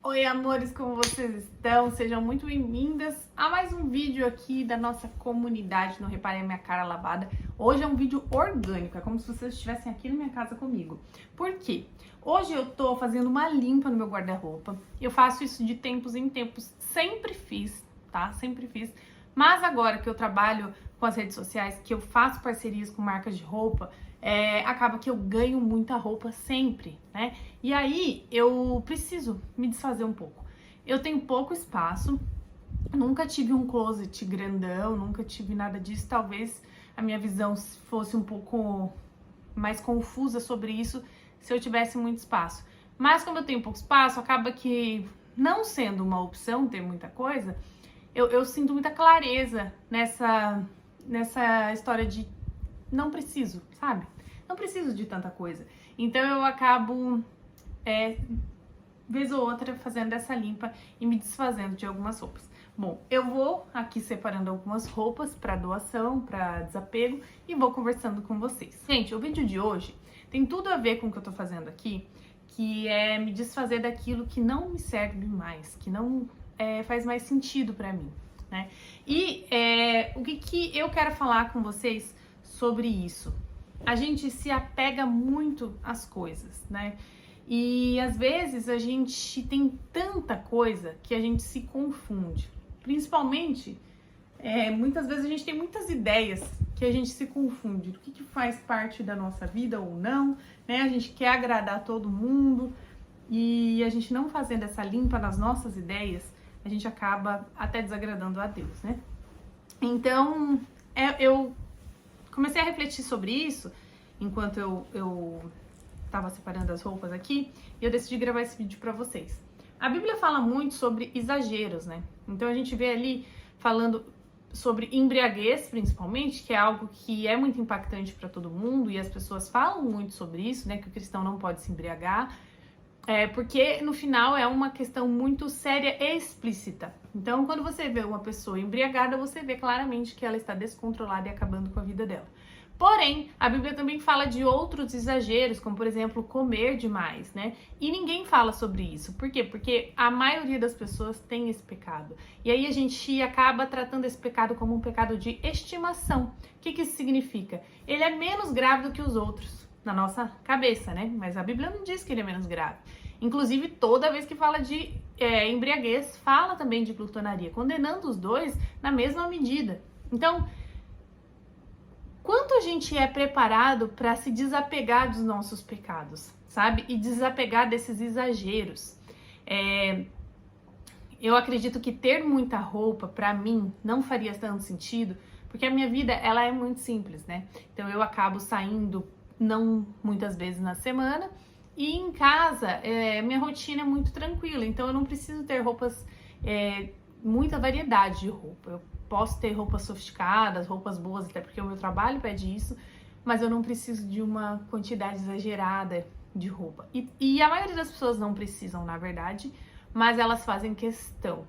Oi, amores, como vocês estão? Sejam muito bem-vindas a mais um vídeo aqui da nossa comunidade. Não reparem a minha cara lavada. Hoje é um vídeo orgânico, é como se vocês estivessem aqui na minha casa comigo. Por quê? Hoje eu tô fazendo uma limpa no meu guarda-roupa. Eu faço isso de tempos em tempos, sempre fiz, tá? Sempre fiz. Mas agora que eu trabalho com as redes sociais, que eu faço parcerias com marcas de roupa, acaba que eu ganho muita roupa sempre, né? E aí eu preciso me desfazer um pouco. Eu tenho pouco espaço, nunca tive um closet grandão, nunca tive nada disso. Talvez a minha visão fosse um pouco mais confusa sobre isso se eu tivesse muito espaço. Mas como eu tenho pouco espaço, acaba que, não sendo uma opção ter muita coisa, eu sinto muita clareza nessa história de não preciso, sabe? Não preciso de tanta coisa. Então eu acabo, vez ou outra, fazendo essa limpa e me desfazendo de algumas roupas. Bom, eu vou aqui separando algumas roupas para doação, para desapego e vou conversando com vocês. Gente, o vídeo de hoje tem tudo a ver com o que eu tô fazendo aqui, que é me desfazer daquilo que não me serve mais, que não faz mais sentido para mim, né? E o que eu quero falar com vocês sobre isso? A gente se apega muito às coisas, né? E às vezes a gente tem tanta coisa que a gente se confunde. Principalmente, muitas vezes a gente tem muitas ideias que a gente se confunde. O que faz parte da nossa vida ou não, né? A gente quer agradar todo mundo e a gente não fazendo essa limpa nas nossas ideias, a gente acaba até desagradando a Deus, né? Então, eu comecei a refletir sobre isso enquanto eu tava separando as roupas aqui e eu decidi gravar esse vídeo pra vocês. A Bíblia fala muito sobre exageros, né? Então a gente vê ali falando sobre embriaguez, principalmente, que é algo que é muito impactante para todo mundo e as pessoas falam muito sobre isso, né? Que o cristão não pode se embriagar. Porque no final é uma questão muito séria e explícita. Então, quando você vê uma pessoa embriagada, você vê claramente que ela está descontrolada e acabando com a vida dela. Porém, a Bíblia também fala de outros exageros, como por exemplo, comer demais, né? E ninguém fala sobre isso. Por quê? Porque a maioria das pessoas tem esse pecado. E aí a gente acaba tratando esse pecado como um pecado de estimação. O que isso significa? Ele é menos grave do que os outros, na nossa cabeça, né? Mas a Bíblia não diz que ele é menos grave. Inclusive, toda vez que fala de embriaguez, fala também de glutonaria, condenando os dois na mesma medida. Então, quanto a gente é preparado para se desapegar dos nossos pecados, sabe? E desapegar desses exageros. Eu acredito que ter muita roupa, para mim, não faria tanto sentido, porque a minha vida, ela é muito simples, né? Então, eu acabo saindo não muitas vezes na semana, e em casa, minha rotina é muito tranquila, então eu não preciso ter roupas, muita variedade de roupa. Eu posso ter roupas sofisticadas, roupas boas, até porque o meu trabalho pede isso, mas eu não preciso de uma quantidade exagerada de roupa. E a maioria das pessoas não precisam, na verdade, mas elas fazem questão.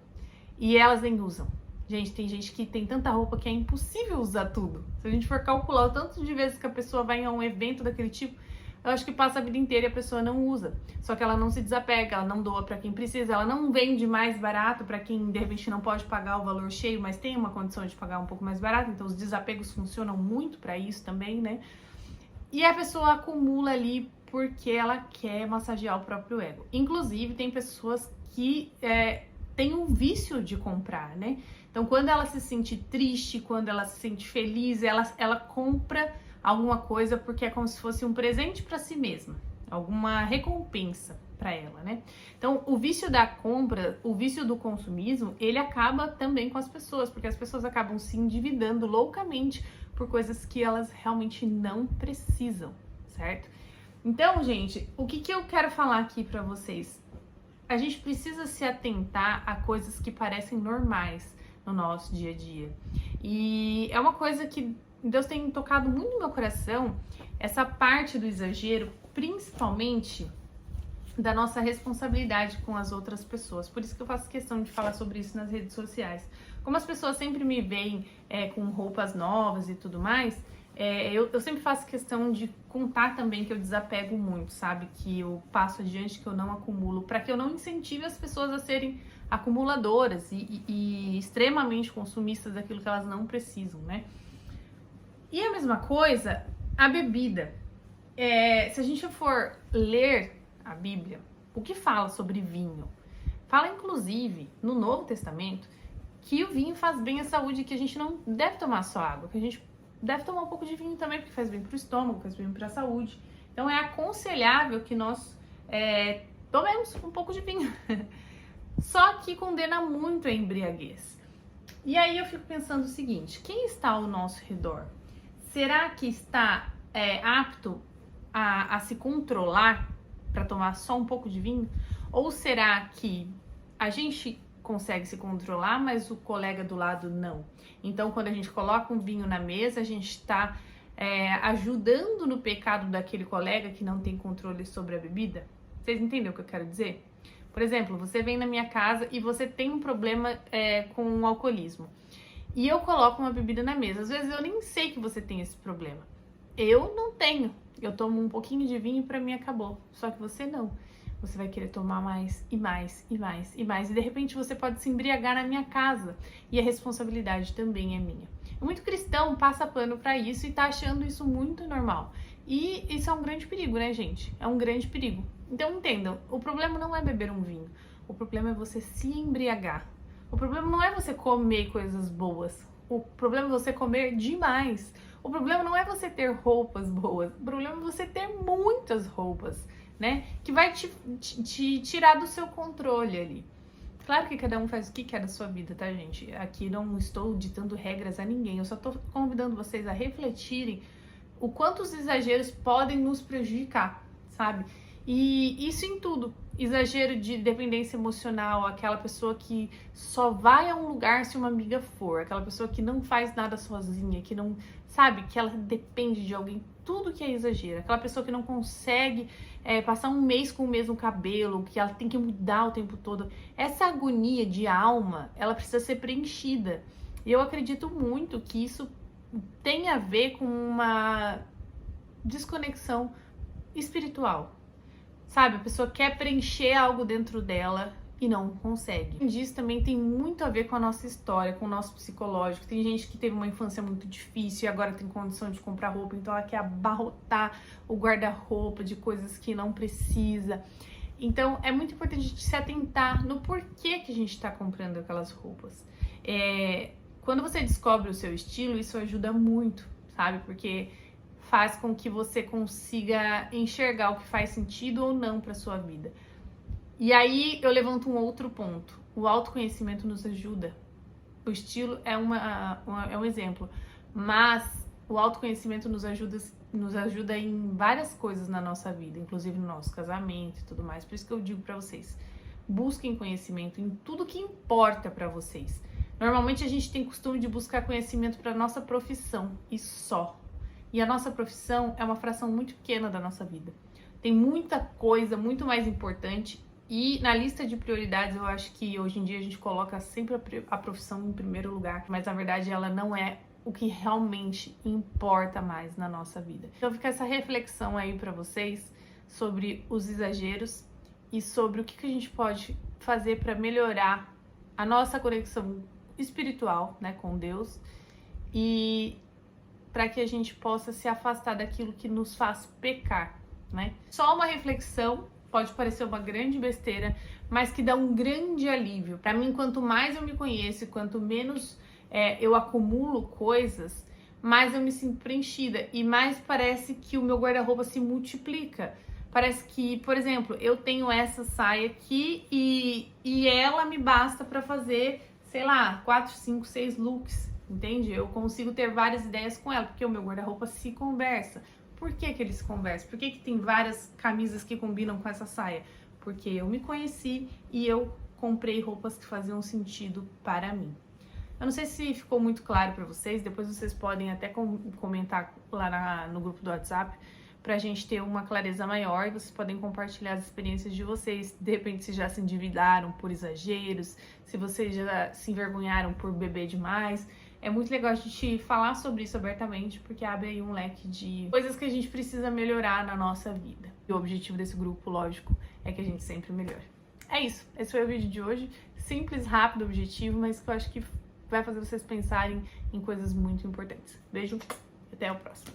E elas nem usam. Gente, tem gente que tem tanta roupa que é impossível usar tudo. Se a gente for calcular o tanto de vezes que a pessoa vai a um evento daquele tipo, eu acho que passa a vida inteira e a pessoa não usa. Só que ela não se desapega, ela não doa para quem precisa, ela não vende mais barato para quem de repente não pode pagar o valor cheio, mas tem uma condição de pagar um pouco mais barato. Então os desapegos funcionam muito para isso também, né? E a pessoa acumula ali porque ela quer massagear o próprio ego. Inclusive tem pessoas que têm um vício de comprar, né? Então quando ela se sente triste, quando ela se sente feliz, ela compra alguma coisa porque é como se fosse um presente para si mesma, alguma recompensa para ela, né? Então, o vício da compra, o vício do consumismo, ele acaba também com as pessoas, porque as pessoas acabam se endividando loucamente por coisas que elas realmente não precisam, certo? Então, gente, o que eu quero falar aqui para vocês? A gente precisa se atentar a coisas que parecem normais no nosso dia a dia. E é uma coisa que Deus tem tocado muito no meu coração, essa parte do exagero, principalmente da nossa responsabilidade com as outras pessoas. Por isso que eu faço questão de falar sobre isso nas redes sociais. Como as pessoas sempre me veem com roupas novas e tudo mais, Eu sempre faço questão de contar também que eu desapego muito, sabe? Que eu passo adiante, que eu não acumulo, para que eu não incentive as pessoas a serem acumuladoras e extremamente consumistas daquilo que elas não precisam, né? E a mesma coisa, a bebida. Se a gente for ler a Bíblia, o que fala sobre vinho? Fala, inclusive, no Novo Testamento, que o vinho faz bem à saúde, que a gente não deve tomar só água, que a gente deve tomar um pouco de vinho também, porque faz bem para o estômago, faz bem para a saúde. Então é aconselhável que nós tomemos um pouco de vinho. Só que condena muito a embriaguez. E aí eu fico pensando o seguinte, quem está ao nosso redor? Será que está apto a se controlar para tomar só um pouco de vinho? Ou será que a gente consegue se controlar, mas o colega do lado não? Então, quando a gente coloca um vinho na mesa, a gente está ajudando no pecado daquele colega que não tem controle sobre a bebida? Vocês entendem o que eu quero dizer? Por exemplo, você vem na minha casa e você tem um problema com o alcoolismo. E eu coloco uma bebida na mesa. Às vezes eu nem sei que você tem esse problema. Eu não tenho. Eu tomo um pouquinho de vinho e pra mim acabou. Só que você não. Você vai querer tomar mais e mais e mais e mais. E de repente você pode se embriagar na minha casa. E a responsabilidade também é minha. Muito cristão passa pano pra isso e tá achando isso muito normal. E isso é um grande perigo, né, gente? É um grande perigo. Então entendam, o problema não é beber um vinho. O problema é você se embriagar. O problema não é você comer coisas boas. O problema é você comer demais. O problema não é você ter roupas boas. O problema é você ter muitas roupas, né? Que vai te tirar do seu controle ali. Claro que cada um faz o que quer da sua vida, tá, gente? Aqui não estou ditando regras a ninguém. Eu só tô convidando vocês a refletirem o quanto os exageros podem nos prejudicar, sabe? E isso em tudo. Exagero de dependência emocional, aquela pessoa que só vai a um lugar se uma amiga for, aquela pessoa que não faz nada sozinha, que não, sabe, que ela depende de alguém, tudo que é exagero, aquela pessoa que não consegue passar um mês com o mesmo cabelo, que ela tem que mudar o tempo todo. Essa agonia de alma, ela precisa ser preenchida. E eu acredito muito que isso tem a ver com uma desconexão espiritual. Sabe, a pessoa quer preencher algo dentro dela e não consegue. Isso também tem muito a ver com a nossa história, com o nosso psicológico. Tem gente que teve uma infância muito difícil e agora tem condição de comprar roupa, então ela quer abarrotar o guarda-roupa de coisas que não precisa. Então é muito importante a gente se atentar no porquê que a gente está comprando aquelas roupas. Quando você descobre o seu estilo, isso ajuda muito, sabe? Porque faz com que você consiga enxergar o que faz sentido ou não para sua vida. E aí eu levanto um outro ponto. O autoconhecimento nos ajuda. O estilo é um exemplo, mas o autoconhecimento nos ajuda em várias coisas na nossa vida, inclusive no nosso casamento e tudo mais. Por isso que eu digo para vocês, busquem conhecimento em tudo que importa para vocês. Normalmente a gente tem costume de buscar conhecimento para nossa profissão e só. E a nossa profissão é uma fração muito pequena da nossa vida. Tem muita coisa muito mais importante e na lista de prioridades eu acho que hoje em dia a gente coloca sempre a profissão em primeiro lugar, mas na verdade ela não é o que realmente importa mais na nossa vida. Então fica essa reflexão aí para vocês sobre os exageros e sobre o que a gente pode fazer para melhorar a nossa conexão espiritual, né, com Deus, e para que a gente possa se afastar daquilo que nos faz pecar, né? Só uma reflexão, pode parecer uma grande besteira, mas que dá um grande alívio. Para mim, quanto mais eu me conheço, quanto menos eu acumulo coisas, mais eu me sinto preenchida e mais parece que o meu guarda-roupa se multiplica. Parece que, por exemplo, eu tenho essa saia aqui e ela me basta para fazer, sei lá, 4, 5, 6 looks. Entende? Eu consigo ter várias ideias com ela, porque o meu guarda-roupa se conversa. Por que ele se conversa? Por que tem várias camisas que combinam com essa saia? Porque eu me conheci e eu comprei roupas que faziam sentido para mim. Eu não sei se ficou muito claro para vocês, depois vocês podem até comentar lá no grupo do WhatsApp, pra gente ter uma clareza maior, e vocês podem compartilhar as experiências de vocês. De repente, se já se endividaram por exageros, se vocês já se envergonharam por beber demais. é muito legal a gente falar sobre isso abertamente, porque abre aí um leque de coisas que a gente precisa melhorar na nossa vida. E o objetivo desse grupo, lógico, é que a gente sempre melhore. É isso, esse foi o vídeo de hoje. Simples, rápido, objetivo, mas que eu acho que vai fazer vocês pensarem em coisas muito importantes. Beijo, até o próximo.